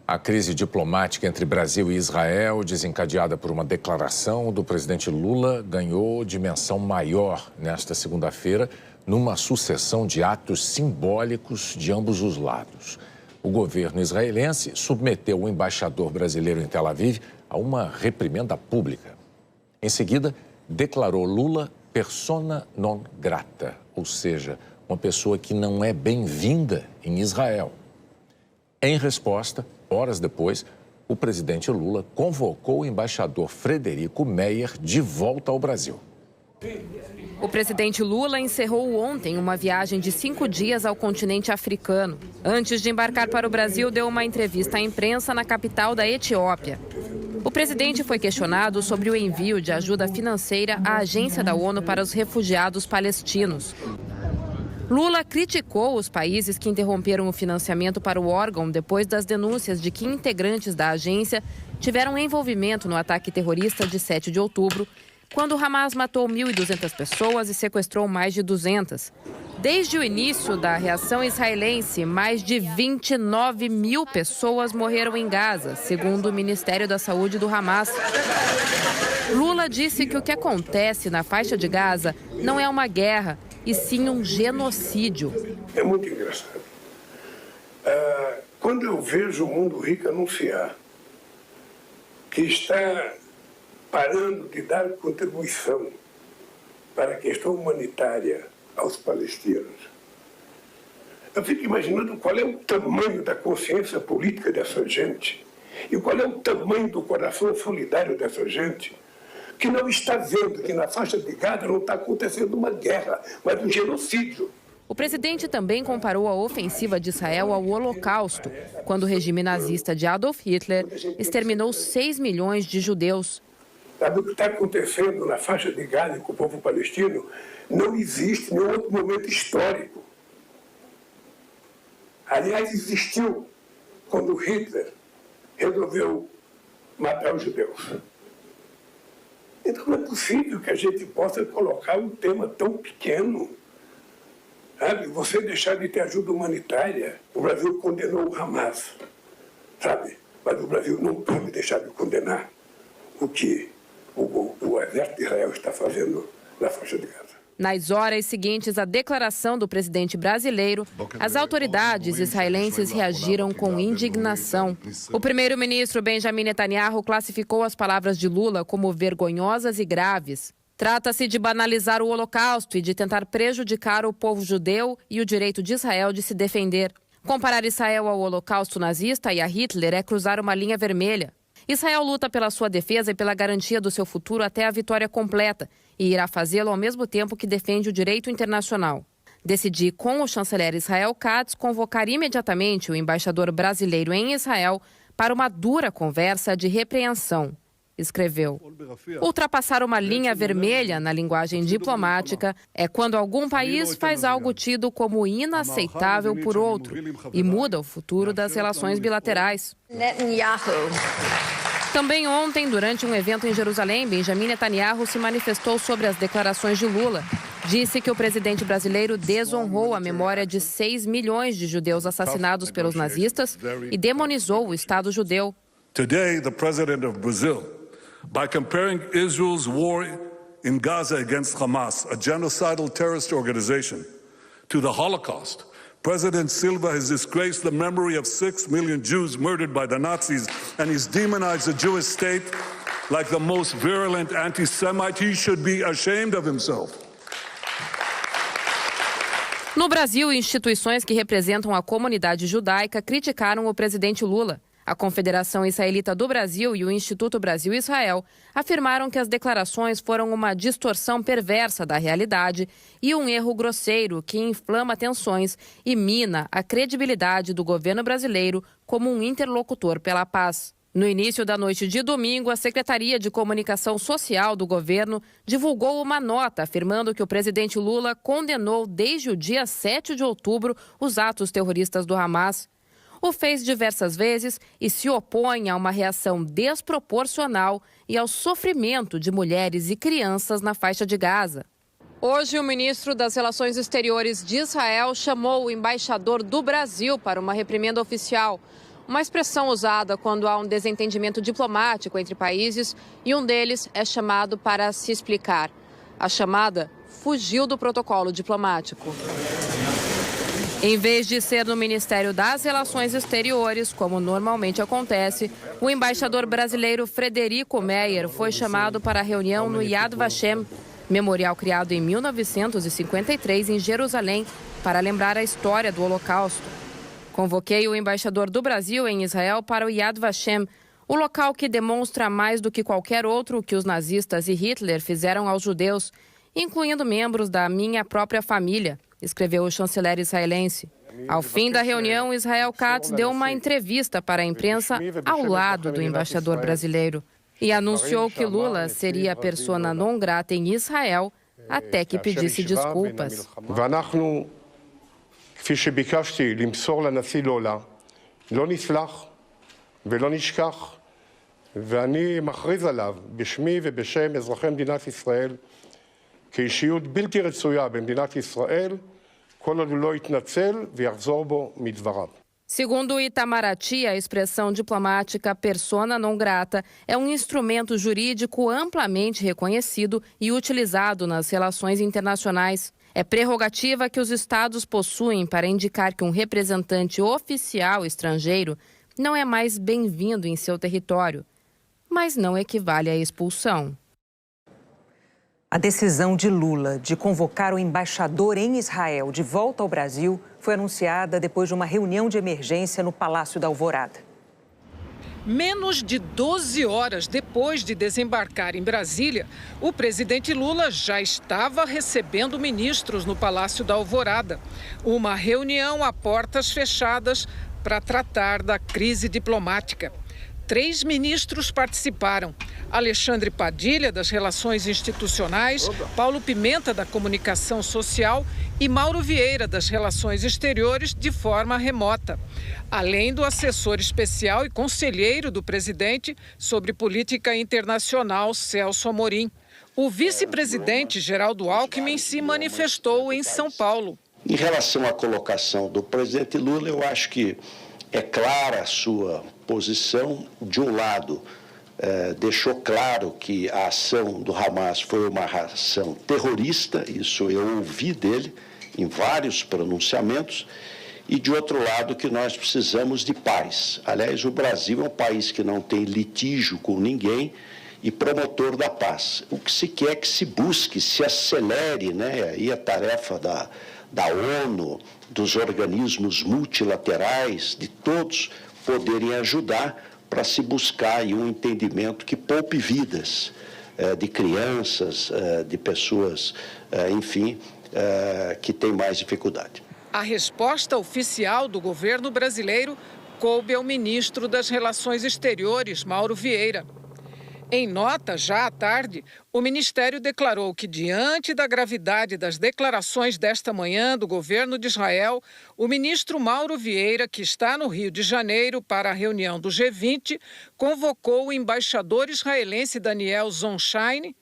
A crise diplomática entre Brasil e Israel, desencadeada por uma declaração do presidente Lula, ganhou dimensão maior nesta segunda-feira, numa sucessão de atos simbólicos de ambos os lados. O governo israelense submeteu o embaixador brasileiro em Tel Aviv a uma reprimenda pública. Em seguida, declarou Lula persona non grata, ou seja, uma pessoa que não é bem-vinda em Israel. Em resposta, horas depois, o presidente Lula convocou o embaixador Frederico Meyer de volta ao Brasil. O presidente Lula encerrou ontem uma viagem de 5 dias ao continente africano. Antes de embarcar para o Brasil, deu uma entrevista à imprensa na capital da Etiópia. O presidente foi questionado sobre o envio de ajuda financeira à Agência da ONU para os Refugiados Palestinos. Lula criticou os países que interromperam o financiamento para o órgão depois das denúncias de que integrantes da agência tiveram envolvimento no ataque terrorista de 7 de outubro, quando o Hamas matou 1.200 pessoas e sequestrou mais de 200. Desde o início da reação israelense, mais de 29 mil pessoas morreram em Gaza, segundo o Ministério da Saúde do Hamas. Lula disse que o que acontece na faixa de Gaza não é uma guerra, e sim um genocídio. É muito engraçado. Quando eu vejo o Mundo Rico anunciar que está parando de dar contribuição para a questão humanitária aos palestinos, eu fico imaginando qual é o tamanho da consciência política dessa gente e qual é o tamanho do coração solidário dessa gente, que não está vendo que na faixa de Gaza não está acontecendo uma guerra, mas um genocídio. O presidente também comparou a ofensiva de Israel ao Holocausto, quando o regime nazista de Adolf Hitler exterminou 6 milhões de judeus. Sabe o que está acontecendo na faixa de Gaza com o povo palestino? Não existe nenhum outro momento histórico. Aliás, existiu quando Hitler resolveu matar os judeus. Então não é possível que a gente possa colocar um tema tão pequeno. Sabe? Você deixar de ter ajuda humanitária. O Brasil condenou o Hamas, sabe? Mas o Brasil não pode deixar de condenar o que o exército de Israel está fazendo na faixa de Gaza. Nas horas seguintes à declaração do presidente brasileiro, as autoridades israelenses reagiram com indignação. O primeiro-ministro Benjamin Netanyahu classificou as palavras de Lula como vergonhosas e graves. Trata-se de banalizar o Holocausto e de tentar prejudicar o povo judeu e o direito de Israel de se defender. Comparar Israel ao Holocausto nazista e a Hitler é cruzar uma linha vermelha. Israel luta pela sua defesa e pela garantia do seu futuro até a vitória completa e irá fazê-lo ao mesmo tempo que defende o direito internacional. Decidi, com o chanceler Israel Katz, convocar imediatamente o embaixador brasileiro em Israel para uma dura conversa de repreensão, escreveu. Ultrapassar uma linha vermelha na linguagem diplomática é quando algum país faz algo tido como inaceitável por outro e muda o futuro das relações bilaterais. Também ontem, durante um evento em Jerusalém, Benjamin Netanyahu se manifestou sobre as declarações de Lula. Disse que o presidente brasileiro desonrou a memória de 6 milhões de judeus assassinados pelos nazistas e demonizou o Estado judeu. Today, the president of Brazil, by comparing Israel's war in Gaza against Hamas, a genocidal terrorist organization, to the Holocaust, President Silva has disgraced the memory of 6 million Jews murdered by the Nazis, and he's demonized the Jewish state like the most virulent anti-Semite. He should be ashamed of himself. No Brasil, instituições que representam a comunidade judaica criticaram o presidente Lula. A Confederação Israelita do Brasil e o Instituto Brasil-Israel afirmaram que as declarações foram uma distorção perversa da realidade e um erro grosseiro que inflama tensões e mina a credibilidade do governo brasileiro como um interlocutor pela paz. No início da noite de domingo, a Secretaria de Comunicação Social do governo divulgou uma nota afirmando que o presidente Lula condenou desde o dia 7 de outubro os atos terroristas do Hamas. O fez diversas vezes e se opõe a uma reação desproporcional e ao sofrimento de mulheres e crianças na faixa de Gaza. Hoje, o ministro das Relações Exteriores de Israel chamou o embaixador do Brasil para uma reprimenda oficial. uma expressão usada quando há um desentendimento diplomático entre países e um deles é chamado para se explicar. A chamada fugiu do protocolo diplomático. Em vez de ser no Ministério das Relações Exteriores, como normalmente acontece, o embaixador brasileiro Frederico Meyer foi chamado para a reunião no Yad Vashem, memorial criado em 1953 em Jerusalém, para lembrar a história do Holocausto. Convoquei o embaixador do Brasil em Israel para o Yad Vashem, o local que demonstra mais do que qualquer outro que os nazistas e Hitler fizeram aos judeus, incluindo membros da minha própria família, escreveu o chanceler israelense. Ao fim da reunião, Israel Katz deu uma entrevista para a imprensa ao lado do embaixador brasileiro e anunciou que Lula seria persona non grata em Israel até que pedisse desculpas. כפי שביקשתי למסור לנשיא לולה, לא נסלח ולא נשכח, ואני מכריז עליו בשמי ובשם אזרחי מדינת ישראל כאישיות בלתי רצויה במדינת ישראל, כל עוד הוא לא יתנצל ויחזור בו מדבריו. Segundo Itamaraty, a expressão diplomática persona non grata é um instrumento jurídico amplamente reconhecido e utilizado nas relações internacionais. É prerrogativa que os estados possuem para indicar que um representante oficial estrangeiro não é mais bem-vindo em seu território, mas não equivale à expulsão. A decisão de Lula de convocar o embaixador em Israel de volta ao Brasil foi anunciada depois de uma reunião de emergência no Palácio da Alvorada. Menos de 12 horas depois de desembarcar em Brasília, o presidente Lula já estava recebendo ministros no Palácio da Alvorada. Uma reunião a portas fechadas para tratar da crise diplomática. 3 ministros participaram: Alexandre Padilha, das Relações Institucionais, Paulo Pimenta, da Comunicação Social e Mauro Vieira, das Relações Exteriores, de forma remota. Além do assessor especial e conselheiro do presidente sobre política internacional, Celso Amorim. O vice-presidente Geraldo Alckmin se manifestou em São Paulo. Em relação à colocação do presidente Lula, eu acho que é clara a sua posição. De um lado, deixou claro que a ação do Hamas foi uma ação terrorista, isso eu ouvi dele em vários pronunciamentos, e de outro lado que nós precisamos de paz. Aliás, o Brasil é um país que não tem litígio com ninguém e promotor da paz. O que se quer é que se busque, se acelere, aí a tarefa da ONU, dos organismos multilaterais, de todos poderem ajudar para se buscar aí um entendimento que poupe vidas de crianças, de pessoas, enfim, que têm mais dificuldade. A resposta oficial do governo brasileiro coube ao ministro das Relações Exteriores, Mauro Vieira. Em nota, já à tarde, o Ministério declarou que, diante da gravidade das declarações desta manhã do governo de Israel, o ministro Mauro Vieira, que está no Rio de Janeiro para a reunião do G20, convocou o embaixador israelense Daniel Zonshine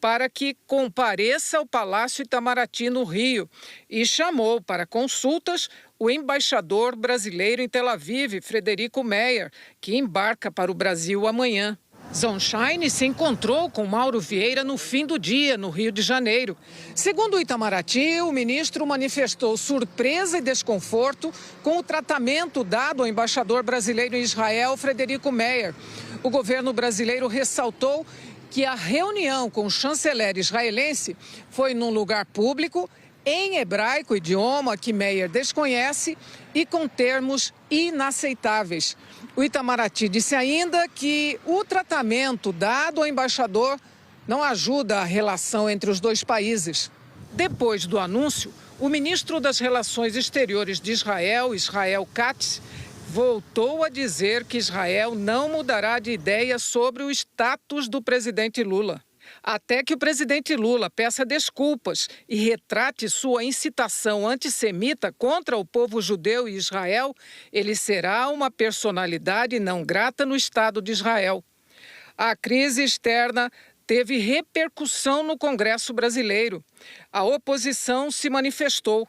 para que compareça ao Palácio Itamaraty, no Rio, e chamou para consultas o embaixador brasileiro em Tel Aviv, Frederico Meyer, que embarca para o Brasil amanhã. Zonshine se encontrou com Mauro Vieira no fim do dia, no Rio de Janeiro. Segundo o Itamaraty, o ministro manifestou surpresa e desconforto com o tratamento dado ao embaixador brasileiro em Israel, Frederico Meyer. O governo brasileiro ressaltou que a reunião com o chanceler israelense foi num lugar público, em hebraico, idioma que Meyer desconhece, e com termos inaceitáveis. O Itamaraty disse ainda que o tratamento dado ao embaixador não ajuda a relação entre os dois países. Depois do anúncio, o ministro das Relações Exteriores de Israel, Israel Katz, voltou a dizer que Israel não mudará de ideia sobre o status do presidente Lula. Até que o presidente Lula peça desculpas e retrate sua incitação antissemita contra o povo judeu e Israel, ele será uma personalidade não grata no Estado de Israel. A crise externa teve repercussão no Congresso brasileiro. A oposição se manifestou.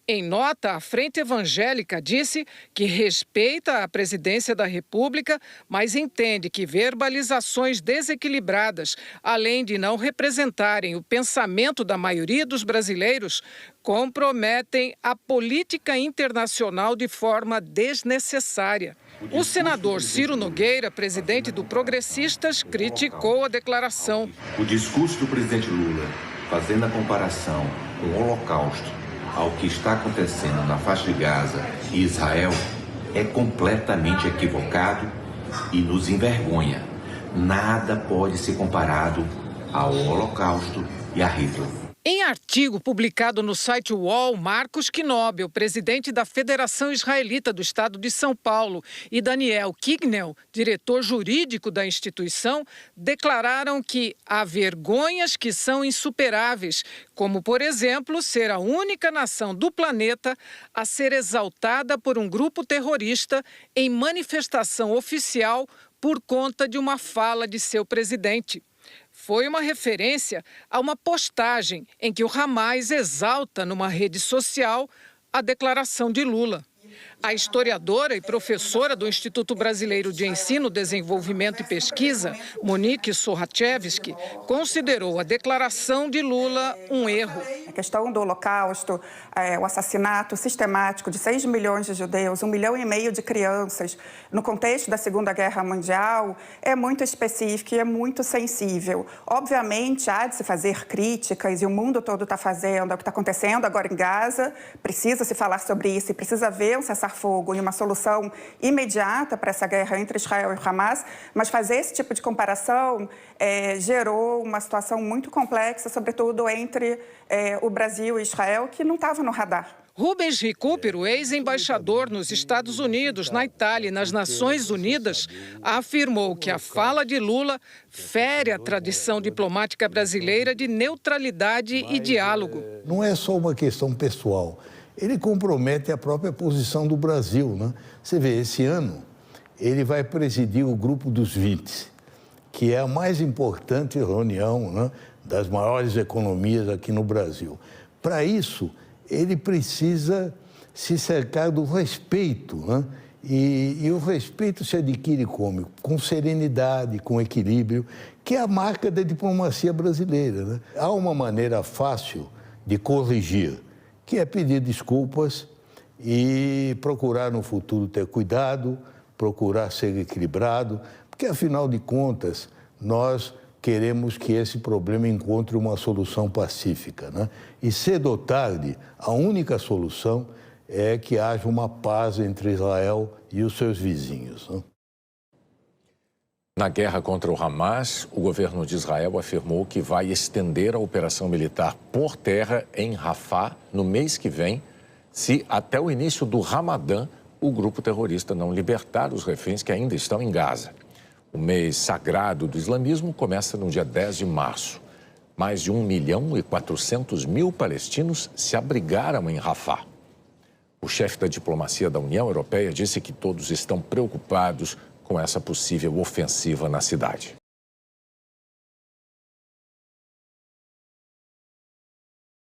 Em nota, a Frente Evangélica disse que respeita a presidência da República, mas entende que verbalizações desequilibradas, além de não representarem o pensamento da maioria dos brasileiros, comprometem a política internacional de forma desnecessária. O senador Ciro Nogueira, presidente do Progressistas, criticou a declaração. O discurso do presidente Lula, fazendo a comparação com o Holocausto ao que está acontecendo na faixa de Gaza e Israel, é completamente equivocado e nos envergonha. Nada pode ser comparado ao Holocausto e a Hitler. Em artigo publicado no site UOL, Marcos Knobel, presidente da Federação Israelita do Estado de São Paulo, e Daniel Kignel, diretor jurídico da instituição, declararam que há vergonhas que são insuperáveis, como, por exemplo, ser a única nação do planeta a ser exaltada por um grupo terrorista em manifestação oficial por conta de uma fala de seu presidente. Foi uma referência a uma postagem em que o Hamas exalta numa rede social a declaração de Lula. A historiadora e professora do Instituto Brasileiro de Ensino, Desenvolvimento e Pesquisa, Monique Sorachevsky, considerou a declaração de Lula um erro. A questão do Holocausto, o assassinato sistemático de 6 milhões de judeus, 1,5 milhão de crianças, no contexto da Segunda Guerra Mundial, é muito específico e é muito sensível. Obviamente, há de se fazer críticas, e o mundo todo está fazendo, é o que está acontecendo agora em Gaza, precisa se falar sobre isso e precisa haver um cessar-fogo e uma solução imediata para essa guerra entre Israel e o Hamas, mas fazer esse tipo de comparação gerou uma situação muito complexa, sobretudo entre o Brasil e Israel, que não estava no radar. Rubens Recupero, ex-embaixador nos Estados Unidos, na Itália e nas Nações Unidas, afirmou que a fala de Lula fere a tradição diplomática brasileira de neutralidade e diálogo. Não é só uma questão pessoal. Ele compromete a própria posição do Brasil, né? Você vê, esse ano ele vai presidir o Grupo dos 20, que é a mais importante reunião, né, das maiores economias aqui no Brasil. Para isso, ele precisa se cercar do respeito, né? E o respeito se adquire como? Com serenidade, com equilíbrio, que é a marca da diplomacia brasileira, né? Há uma maneira fácil de corrigir, que é pedir desculpas e procurar no futuro ter cuidado, procurar ser equilibrado, porque, afinal de contas, nós queremos que esse problema encontre uma solução pacífica, né? E, cedo ou tarde, a única solução é que haja uma paz entre Israel e os seus vizinhos, né? Na guerra contra o Hamas, o governo de Israel afirmou que vai estender a operação militar por terra em Rafah no mês que vem, se até o início do Ramadã o grupo terrorista não libertar os reféns que ainda estão em Gaza. O mês sagrado do islamismo começa no dia 10 de março. Mais de 1.400.000 palestinos se abrigaram em Rafah. O chefe da diplomacia da União Europeia disse que todos estão preocupados com essa possível ofensiva na cidade.